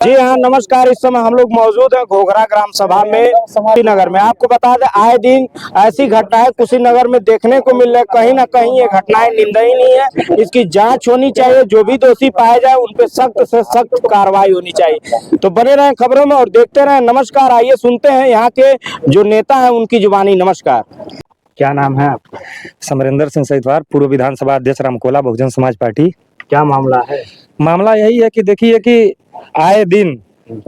जी हाँ, नमस्कार। इस समय हम लोग मौजूद हैं घोघरा ग्राम सभा में कुशीनगर में। आपको बता दें, आए दिन ऐसी घटनाएं कुशीनगर में देखने को मिल रही है। कहीं ना कहीं ये घटनाएं निंदनीय है। इसकी जांच होनी चाहिए। जो भी दोषी पाए जाए उन पे सख्त से सख्त कार्रवाई होनी चाहिए। तो बने रहें खबरों में और देखते रहें। नमस्कार। आइए सुनते हैं यहाँ के जो नेता है उनकी जुबानी। नमस्कार, क्या नाम है आपका? समरेंद्र सिंह सहितवार, पूर्व विधानसभा अध्यक्ष रामकोला बहुजन समाज पार्टी। क्या मामला है? मामला यही है कि देखिए कि आए दिन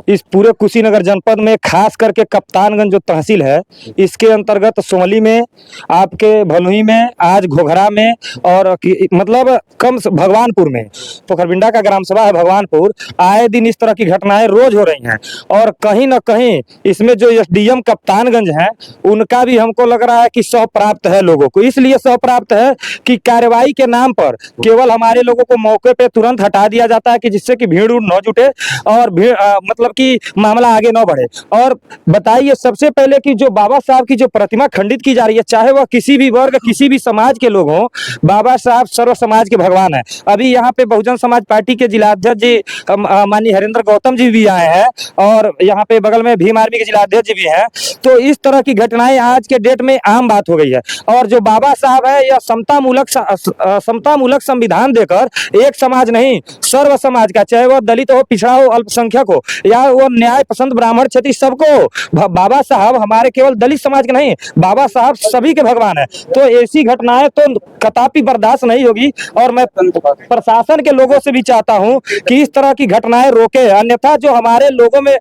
इस पूरे कुशीनगर जनपद में खास करके कप्तानगंज जो तहसील है इसके अंतर्गत सोहली में, आपके भलुही में, आज घोघरा में और मतलब भगवानपुर में, पोखरबिंडा का ग्राम सभा है भगवानपुर। आए दिन इस तरह की घटनाएं रोज हो रही हैं और कहीं ना कहीं इसमें जो एसडीएम कप्तानगंज है उनका भी हमको लग रहा है कि सौ प्राप्त है लोगों को। इसलिए सौ प्राप्त है कि कार्रवाई के नाम पर केवल हमारे लोगों को मौके पे तुरंत हटा दिया जाता है कि जिससे कि भीड़ न जुटे और मतलब कि मामला आगे न बढ़े। और बताइए सबसे पहले कि जो बाबा साहब की जो प्रतिमा खंडित की जा रही है, चाहे वह किसी भी वर्ग किसी भी समाज के लोग हों, बाबा साहब सर्व समाज के भगवान है। अभी यहाँ पे बहुजन समाज पार्टी के जिलाध्यक्ष जी माननीय हरेंद्र गौतम जी भी आए हैं और यहाँ पे बगल में भीम आर्मी के जिलाध्यक्ष जी भी हैं। तो इस तरह की घटनाएं आज के डेट में आम बात हो गई है। और जो बाबा साहब है यह समतामूलक संविधान देकर एक समाज नहीं, सर्व समाज का, चाहे वह दलित हो, पिछड़ा हो, अल्पसंख्यक हो या वो न्याय पसंद ब्राह्मण क्षत्रिय, सबको बाबा साहब हमारे केवल दलित समाज के नहीं, बाबा साहब सभी के भगवान है। तो ऐसी घटनाएं तो कदापि बर्दाश्त नहीं होगी। और मैं प्रशासन के लोगों से भी चाहता हूं कि इस तरह की घटनाएं रोके, अन्यथा जो हमारे लोगों में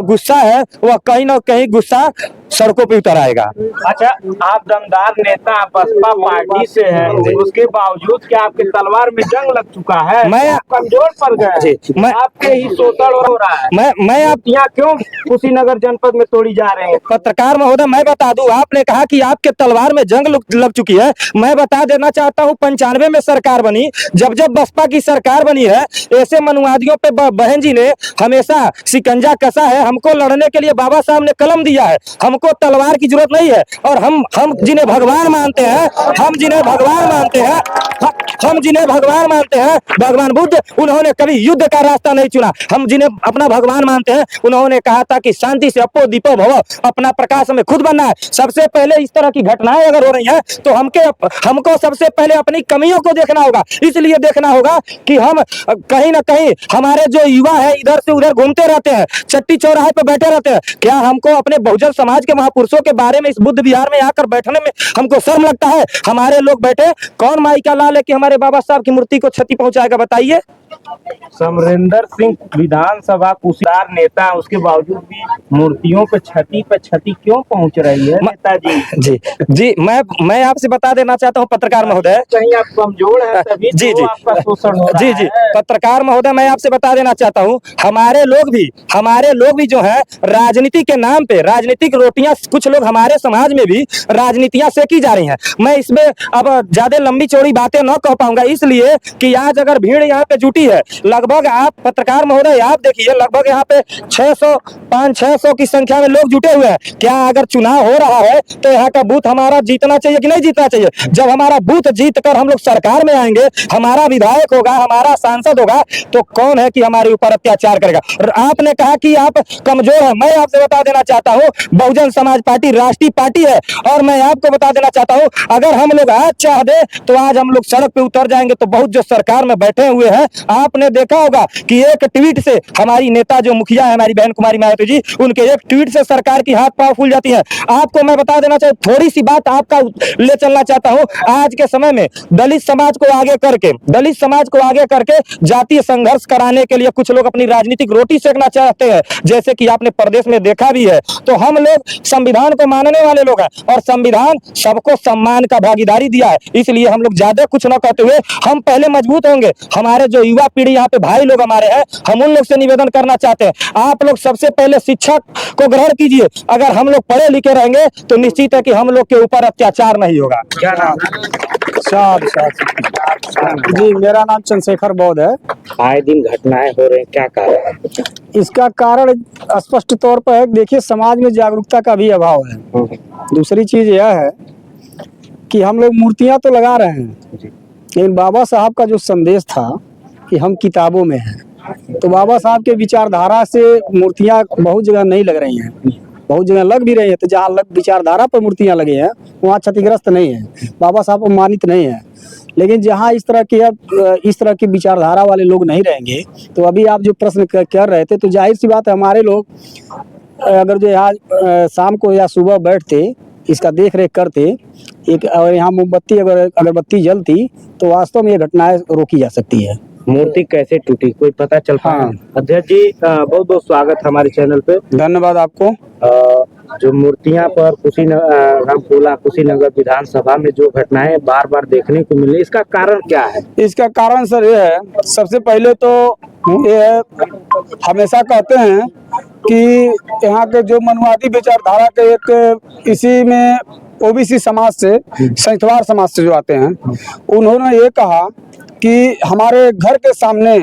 गुस्सा है वह कहीं ना कहीं गुस्सा सड़कों पे उतर आएगा। अच्छा, आप दमदार नेता बसपा पार्टी से हैं, उसके बावजूद क्या आपके तलवार में जंग लग चुका है? मैं कमजोर पड़ गए, मैं आपके ही शोषण हो रहा है। मैं आप यहाँ क्यों कुशीनगर जनपद में तोड़ी जा रहे हैं? पत्रकार महोदय, मैं बता दूं, आपने कहा कि आपके तलवार में जंग लग चुकी है। मैं बता देना चाहता हूं 95 में सरकार बनी, जब बसपा की सरकार बनी है, ऐसे मनुवादियों पे बहन जी ने हमेशा शिकंजा कसा है। हमको लड़ने के लिए बाबा साहब ने कलम दिया है, हमको तलवार की जरूरत नहीं है। और हम जिन्हें भगवान मानते हैं, हम जिन्हें भगवान मानते हैं, भगवान बुद्ध, उन्होंने कभी युद्ध का रास्ता नहीं चुना। हम जिन्हें अपना भगवान मानते हैं उन्होंने कहा था कि शांति से अपो दीपो भव, अपना प्रकाश में खुद बनना है। सबसे पहले इस तरह की घटनाएं अगर हो रही हैं तो हमको सबसे पहले अपनी कमियों को देखना होगा। इसलिए देखना होगा कि हम कहीं ना कहीं हमारे जो युवा है इधर से उधर घूमते रहते हैं, चट्टी चौराहे पर बैठे रहते हैं। क्या हमको अपने बहुजन समाज के महापुरुषों के बारे में इस बुद्ध विहार में आकर बैठने में हमको शर्म लगता है? हमारे लोग बैठे, कौन माई का लाल है कि हमारे बाबा साहब की मूर्ति को क्षति पहुंचाएगा? बताइए। समरेंद्र सिंह विधानसभा कुशीनगर नेता, उसके बावजूद भी मूर्तियों पे क्षति क्यों पहुंच रही है नेताजी? जी जी, मैं आपसे बता देना चाहता हूं पत्रकार महोदय, कहीं आप कमजोर हैं तभी जी तो जी आपका शोषण हो रहा जी है। पत्रकार महोदय, मैं आपसे बता देना चाहता हूं, हमारे लोग भी जो है राजनीति के नाम पे राजनीतिक रोटियां, कुछ लोग हमारे समाज में भी राजनीतियां सेकी जा रही हैं। मैं इसमें अब ज्यादा लंबी चौड़ी बातें न कह पाऊंगा, इसलिए कि आज अगर भीड़ यहाँ पे जुटी है, लगभग आप पत्रकार महोदय आप देखिए, लगभग यहाँ पे 500-600 की संख्या में लोग जुटे हुए हैं। क्या अगर चुनाव हो रहा है तो यहाँ का बूथ हमारा जीतना चाहिए कि नहीं जीतना चाहिए? जब हमारा बूथ जीत कर हम लोग सरकार में आएंगे, हमारा विधायक होगा, हमारा सांसद होगा, तो कौन है कि हमारे ऊपर अत्याचार करेगा? आपने कहा कि आप कमजोर है, मैं आपसे बता देना चाहता हूँ बहुजन समाज पार्टी राष्ट्रीय पार्टी है। और मैं आपको बता देना चाहता हूँ, अगर हम लोग आज चाह दे तो आज हम लोग सड़क पे उतर जाएंगे। तो बहुत जो सरकार में बैठे हुए हैं, आपने देखा होगा कि एक ट्वीट से हमारी नेता जो मुखिया है हमारी बहन कुमारी मायावती जी, उनके एक ट्वीट से सरकार की हाथ पांव फूल जाती है। आपको मैं बता देना चाहिए, थोड़ी सी बात आपका ले चलना चाहता हूं। आज के समय में दलित समाज को आगे करके जातीय संघर्ष कराने के लिए कुछ लोग अपनी राजनीतिक रोटी सेकना चाहते हैं, जैसे कि आपने प्रदेश में देखा भी है। तो हम लोग संविधान को मानने वाले लोग हैं और संविधान सबको सम्मान का भागीदारी दिया है। इसलिए हम लोग ज्यादा कुछ न कहते हुए हम पहले मजबूत होंगे। हमारे जो युवा पीढ़ी यहाँ पे भाई लोग हमारे हैं, हम उन लोग से निवेदन करना चाहते हैं, आप लोग सबसे पहले शिक्षा को ग्रहण कीजिए। अगर हम लोग पढ़े लिखे रहेंगे तो निश्चित है कि हम लोग के ऊपर अत्याचार नहीं होगा। क्या नाम? जी, मेरा नाम चंद्रशेखर बौद्ध है। आए दिन घटनाएं हो रही हैं, क्या कारण है? इसका कारण स्पष्ट तौर पर है, देखिए समाज में जागरूकता का भी अभाव है। दूसरी चीज यह है कि हम लोग मूर्तियां तो लगा रहे हैं, लेकिन बाबा साहब का जो संदेश था कि हम किताबों में हैं, तो बाबा साहब के विचारधारा से मूर्तियां बहुत जगह नहीं लग रही हैं, बहुत जगह लग भी रही है। तो जहाँ लग विचारधारा पर मूर्तियां लगी हैं वहाँ क्षतिग्रस्त नहीं है, बाबा साहब अपमानित नहीं है। लेकिन जहाँ इस तरह की विचारधारा वाले लोग नहीं रहेंगे, तो अभी आप जो प्रश्न कर रहे थे, तो जाहिर सी बात है हमारे लोग अगर जो यहाँ शाम को या सुबह बैठते, इसका देख रेख करते, एक और यहाँ मोमबत्ती अगर अगरबत्ती जलती, तो वास्तव में ये घटनाएं रोकी जा सकती है। मूर्ति कैसे टूटी कोई पता चल पाया? हाँ। अध्यक्ष जी बहुत बहुत स्वागत हमारे चैनल पे। धन्यवाद आपको। जो मूर्तियां पर कुशीनगर विधानसभा में जो घटनाएं बार बार देखने को मिली, इसका कारण क्या है? इसका कारण सर ये है, सबसे पहले तो ये हमेशा कहते हैं कि यहाँ के जो मनुवादी विचारधारा के एक इसी में ओबीसी समाज से, संतवार समाज से जो आते हैं, उन्होंने ये कहा कि हमारे घर के सामने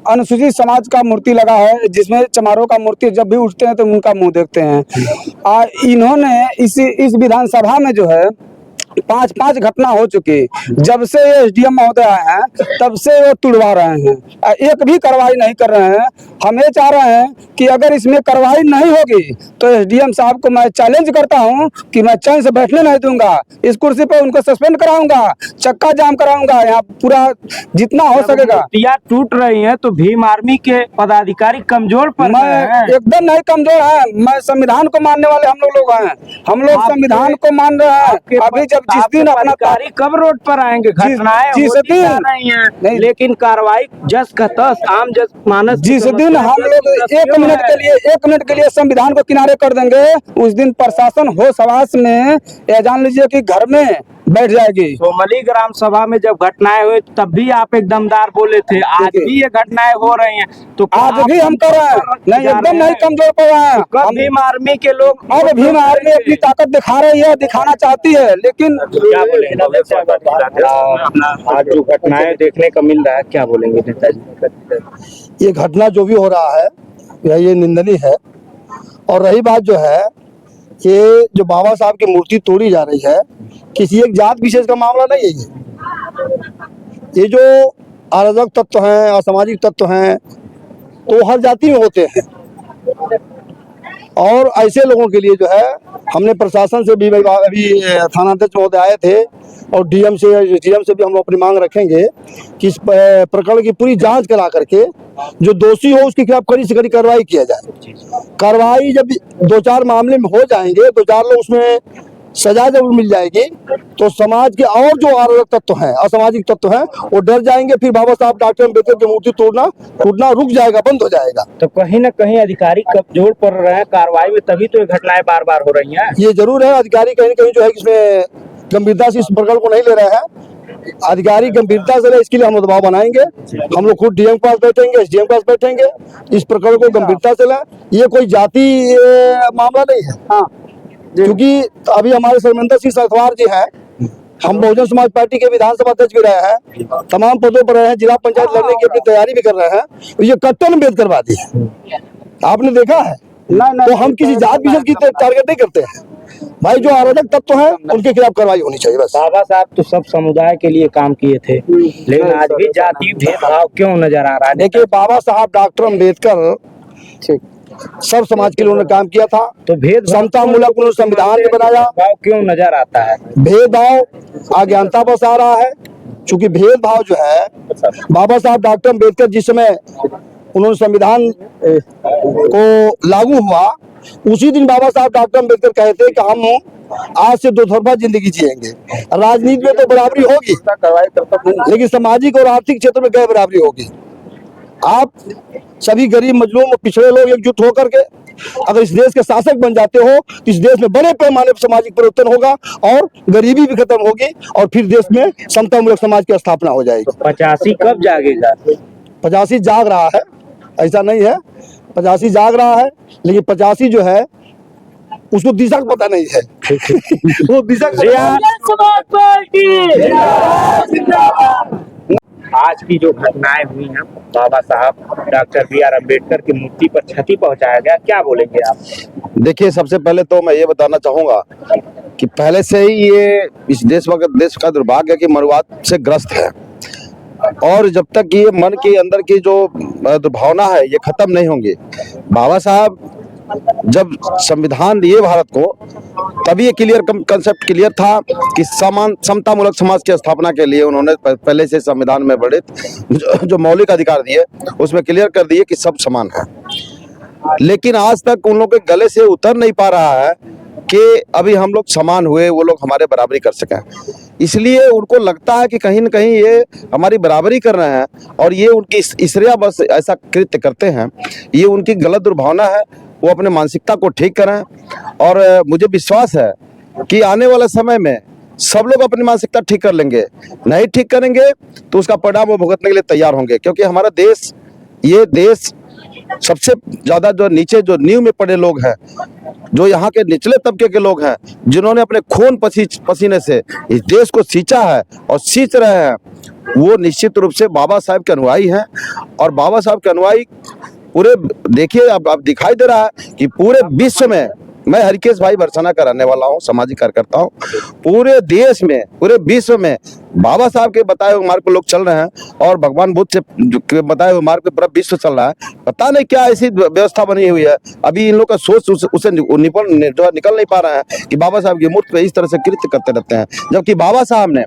अनुसूचित समाज का मूर्ति लगा है, जिसमें चमारों का मूर्ति जब भी उठते हैं तो उनका मुंह देखते हैं। इन्होंने इस विधानसभा में जो है 5 घटना हो चुकी, जब से ये एसडीएम महोदय आए हैं तब से वो तुड़वा रहे हैं, एक भी कार्रवाई नहीं कर रहे हैं। हम ये चाह रहे हैं कि अगर इसमें कार्रवाई नहीं होगी तो एसडीएम साहब को मैं चैलेंज करता हूं कि मैं चैन से बैठने नहीं दूंगा, इस कुर्सी पर उनको सस्पेंड कराऊंगा, चक्का जाम कराऊंगा, यहाँ पूरा जितना हो सकेगा। मूर्तियां टूट रही हैं तो भीम आर्मी के पदाधिकारी कमजोर पर मैं एकदम नहीं कमजोर है, मैं संविधान को मानने वाले हम लोग हैं, हम लोग संविधान को मान रहे हैं। अभी जब जिस दिन अपना अधिकारी कब रोड पर आएंगे? घटनाएं जिस होती दिन जा रही हैं, लेकिन कार्रवाई जस का तस आम जस मानस जिस दिन हम लोग 1 मिनट के लिए संविधान को किनारे कर देंगे, उस दिन प्रशासन होश हवास में या जान लीजिए कि घर में बैठ जाएगी। सोमली ग्राम सभा में जब घटनाएं हुई तब भी आप एक दमदार बोले थे, आज भी ये घटनाएं हो रही हैं, तो आज भी हम कर रहे हैं, नहीं एकदम नहीं कमजोर पड़ रहे हैं। कब भीम आर्मी के लोग, अब भीम आर्मी अपनी ताकत दिखा रही है, दिखाना चाहती है, लेकिन क्या बोलेंगे आज जो घटनाएं देखने को मिल रहा है, क्या बोलेंगे नेताजी? ये घटना जो भी हो रहा है ये निंदनीय है। और रही बात जो है, ये जो बाबा साहब की मूर्ति तोड़ी जा रही है, किसी एक जात विशेष का मामला नहीं है। ये जो अराजक तत्व हैं, असामाजिक तत्व हैं, तो हर जाति में होते हैं। और ऐसे लोगों के लिए जो है, हमने प्रशासन से भी अभी थानाध्यक्ष महोदय आए थे और डीएम से भी हम अपनी मांग रखेंगे कि इस प्रकरण की पूरी जांच करा करके जो दोषी हो उसके खिलाफ कड़ी से कड़ी कार्रवाई किया जाए। कार्रवाई जब 2-4 मामले में हो जाएंगे, 2-4 लोग उसमें सजा जब मिल जाएगी, तो समाज के और जो अराजक तत्व हैं, असामाजिक तत्व हैं, वो डर जाएंगे। फिर बाबा साहब डॉक्टर अम्बेडकर की मूर्ति टूटना रुक जाएगा, बंद हो जाएगा। तो कहीं न कहीं अधिकारी कमजोर पड़ रहे हैं कार्रवाई में, तभी तो ये घटनाएं बार बार हो रही हैं। ये जरूर है, अधिकारी कहीं न कहीं जो है इसमें गंभीरता से इस प्रकरण को नहीं ले रहे हैं। अधिकारी गंभीरता से ले, इसके लिए हम दबाव बनाएंगे। हम लोग खुद डीएम के पास बैठेंगे, एसडीएम के पास बैठेंगे, इस प्रकरण को गंभीरता से लें। ये कोई जाति मामला नहीं है। हाँ, क्योंकि अभी हमारे शर्मिंदर सिंह सतवार जी हैं, हम बहुजन समाज पार्टी के विधानसभा अध्यक्ष भी रहे हैं, तमाम पदों पर रहे हैं, जिला पंचायत लड़ने की अपनी तैयारी भी कर रहे हैं। ये कट्टर अम्बेडकरवादी है, आपने देखा है। तो हम किसी जात विशेष की टारगेट नहीं करते हैं भाई। जो अराजक तत्व है उनके खिलाफ कार्रवाई होनी चाहिए बस। बाबा साहब तो सब समुदाय के लिए काम किए थे, लेकिन आज भी जाति भेदभाव क्यों नजर आ रहा है? देखिए, बाबा साहब डॉक्टर अम्बेडकर सब समाज के लिए उन्होंने काम किया था, तो भेदभाव समता मूलक उन्होंने संविधान भी बनाया। क्यों नजर आता है? भेदभाव अज्ञानता बस आ रहा है, क्योंकि भेदभाव जो है, बाबा साहब डॉक्टर अम्बेडकर जिस समय उन्होंने संविधान को लागू हुआ, उसी दिन बाबा साहब डॉक्टर अम्बेडकर कहते कि हम आज से 2 तरफा जिंदगी जिएंगे। राजनीति में तो बराबरी होगी, लेकिन सामाजिक और आर्थिक क्षेत्र में गैर बराबरी होगी। आप सभी गरीब, मजलूम और पिछड़े लोग एकजुट होकर के अगर इस देश के शासक बन जाते हो, तो इस देश में बड़े पैमाने पर सामाजिक परिवर्तन होगा और गरीबी भी खत्म होगी, और फिर देश में समता मूलक समाज की स्थापना हो जाएगी। 85 कब जागेगा? 85 जाग रहा है, ऐसा नहीं है। 85 जाग रहा है, लेकिन 85 जो है उसको दिशा का पता नहीं है। वो दिशा आज की जो घटनाएं हुई हैं, बाबा साहब डॉक्टर BR अम्बेडकर की मूर्ति पर क्षति पहुंचाया गया, क्या बोलेंगे आप? देखिए, सबसे पहले तो मैं ये बताना चाहूंगा कि पहले से ही ये इस देश का दुर्भाग्य है कि मनुवाद से ग्रस्त है। और जब तक ये मन के अंदर की जो भावना है ये खत्म नहीं होंगी। बाबा साहब जब संविधान दिए भारत को, तभी ये क्लियर कंसेप्ट क्लियर था कि समतामूलक समाज की स्थापना के लिए उन्होंने पहले से संविधान में वर्णित जो मौलिक अधिकार दिए उसमें क्लियर कर दिए कि सब समान है। लेकिन आज तक उन लोगों के गले से उतर नहीं पा रहा है कि अभी हम लोग समान हुए, वो लोग हमारे बराबरी कर सकें। इसलिए उनको लगता है कि कहीं न कहीं ये हमारी बराबरी कर रहे हैं और ये उनकी ईर्ष्या बस ऐसा कृत्य करते हैं। ये उनकी गलत दुर्भावना है, वो अपने मानसिकता को ठीक करें। और मुझे विश्वास है कि आने वाले समय में सब लोग अपनी मानसिकता ठीक कर लेंगे। नहीं ठीक करेंगे तो उसका परिणाम वो भुगतने के लिए तैयार होंगे, क्योंकि हमारा देश, ये देश सबसे ज्यादा जो नीचे जो नींव में पड़े लोग हैं, जो यहाँ के निचले तबके के लोग हैं, जिन्होंने अपने खून पसीने से इस देश को सींचा है और सींच रहे हैं, वो निश्चित रूप से बाबा साहब के अनुयायी हैं। और बाबा साहब के अनुयायी पूरे, देखिए अब दिखाई दे रहा है कि पूरे विश्व में, मैं हरिकेश भाई बरसाना का रहने वाला हूँ, सामाजिक कार्यकर्ता हूँ, पूरे देश में, पूरे विश्व में बाबा साहब के बताए हुए मार्ग पर लोग चल रहे हैं और भगवान बुद्ध से बताए हुए मार्ग पे पूरा विश्व चल रहा है। पता नहीं क्या ऐसी व्यवस्था बनी हुई है, अभी इन लोग का सोच उसे निकल नहीं पा रहा है कि बाबा साहब की मूर्ति पे इस तरह से कृत्य करते रहते हैं। जबकि बाबा साहब ने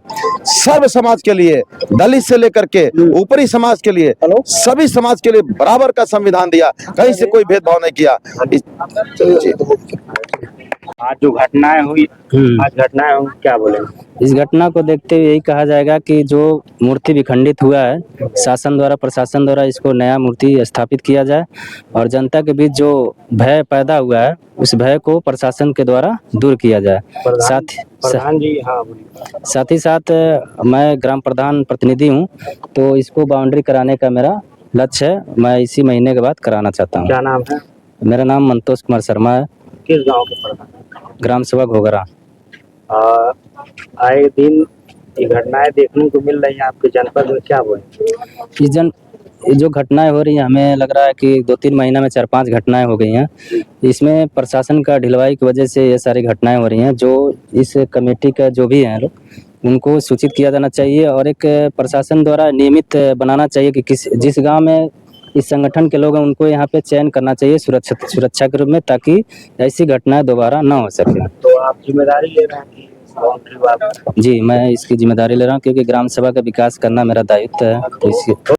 सर्व समाज के लिए, दलित से लेकर के ऊपरी समाज के लिए, सभी समाज के लिए बराबर का संविधान दिया, कहीं से कोई भेदभाव नहीं किया। आज जो घटनाएं हुई, क्या बोलेंगे? इस घटना को देखते हुए यही कहा जाएगा कि जो मूर्ति विखंडित हुआ है, शासन द्वारा, प्रशासन द्वारा इसको नया मूर्ति स्थापित किया जाए और जनता के बीच जो भय पैदा हुआ है उस भय को प्रशासन के द्वारा दूर किया जाए। साथ ही साथ मैं ग्राम प्रधान प्रतिनिधि हूँ, तो इसको बाउंड्री कराने का मेरा लक्ष्य है। मैं इसी महीने के बाद कराना चाहता हूँ। क्या नाम है? मेरा नाम मंतोष कुमार शर्मा है। किस गांव के प्रधान? ग्राम सभा घोघरा। आए दिन ये घटनाएं देखने को मिल रही हैं आपके जनपद में, क्या बोले? ये जो घटनाएं हो रही हैं, हमें लग रहा है कि 2-3 महीना में 4-5 घटनाएं हो गई हैं। इसमें प्रशासन का ढिलवाई की वजह से ये सारी घटनाएं हो रही हैं। जो इस कमेटी का जो भी हैं लोग, उनको सूचित किया जाना चाहिए और एक प्रशासन द्वारा नियमित बनाना चाहिए कि जिस गाँव में इस संगठन के लोग हैं उनको यहाँ पे चयन करना चाहिए सुरक्षा के रूप में, ताकि ऐसी घटनाएं दोबारा ना हो सके। तो आप जिम्मेदारी ले रहे हैं कि बाउंड्री वाल? जी, मैं इसकी जिम्मेदारी ले रहा हूँ, क्योंकि ग्राम सभा का विकास करना मेरा दायित्व है। तो इसकी